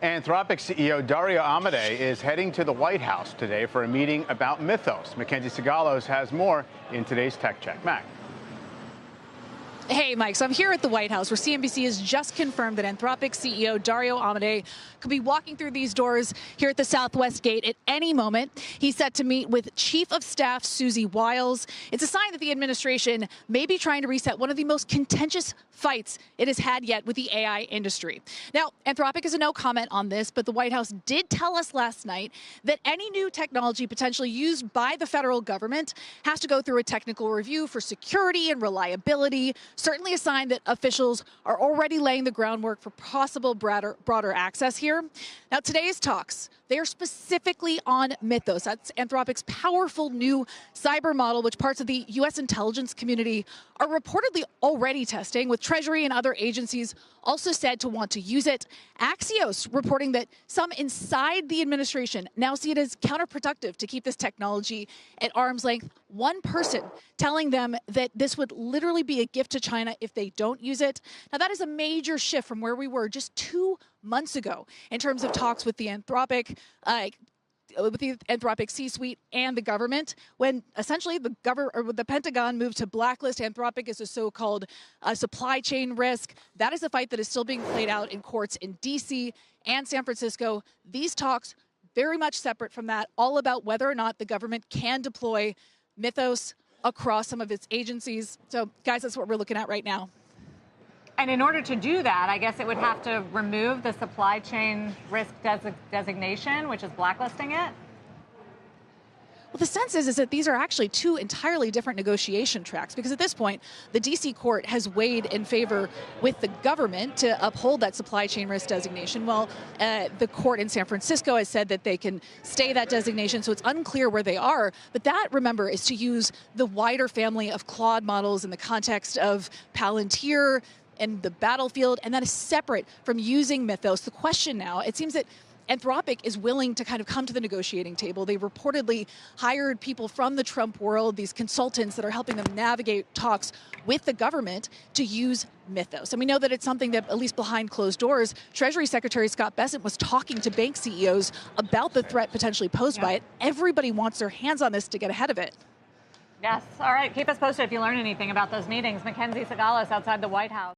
Anthropic CEO Dario Amodei is heading to the White House today for a meeting about Mythos. MacKenzie Sigalos has more in today's Tech Check. Mac. Hey, Mike. So I'm here at the White House where CNBC has just confirmed that Anthropic CEO Dario Amodei could be walking through these doors here at the Southwest Gate at any moment. He's set to meet with Chief of Staff Susie Wiles. It's a sign that the administration may be trying to reset one of the most contentious fights it has had yet with the AI industry. Now, Anthropic is a no comment on this, but the White House did tell us last night that any new technology potentially used by the federal government has to go through a technical review for security and reliability. Certainly a sign that officials are already laying the groundwork for possible broader access here. Now, today's talks, they are specifically on Mythos. That's Anthropic's powerful new cyber model, which parts of the U.S. intelligence community are reportedly already testing, with Treasury and other agencies also said to want to use it. Axios reporting that some inside the administration now see it as counterproductive to keep this technology at arm's length. One person telling them that this would literally be a gift to China if they don't use it. Now, that is a major shift from where we were just 2 months ago in terms of talks with the Anthropic C-suite and the government, when essentially the Pentagon moved to blacklist Anthropic as a so-called supply chain risk. That is a fight that is still being played out in courts in D.C. and San Francisco. These talks very much separate from that, all about whether or not the government can deploy Mythos across some of its agencies. So, guys, that's what we're looking at right now. And in order to do that, I guess it would have to remove the supply chain risk designation, which is blacklisting it. Well, the sense is that these are actually two entirely different negotiation tracks, because at this point, the D.C. court has weighed in favor with the government to uphold that supply chain risk designation, while the court in San Francisco has said that they can stay that designation, so it's unclear where they are. But that, remember, is to use the wider family of Claude models in the context of Palantir and the battlefield, and that is separate from using Mythos. The question now, it seems that Anthropic is willing to kind of come to the negotiating table. They reportedly hired people from the Trump world, these consultants that are helping them navigate talks with the government to use Mythos. And we know that it's something that, at least behind closed doors, Treasury Secretary Scott Bessent was talking to bank CEOs about the threat potentially posed by it. Everybody wants their hands on this to get ahead of it. Yes. All right. Keep us posted if you learn anything about those meetings. MacKenzie Sigalos outside the White House.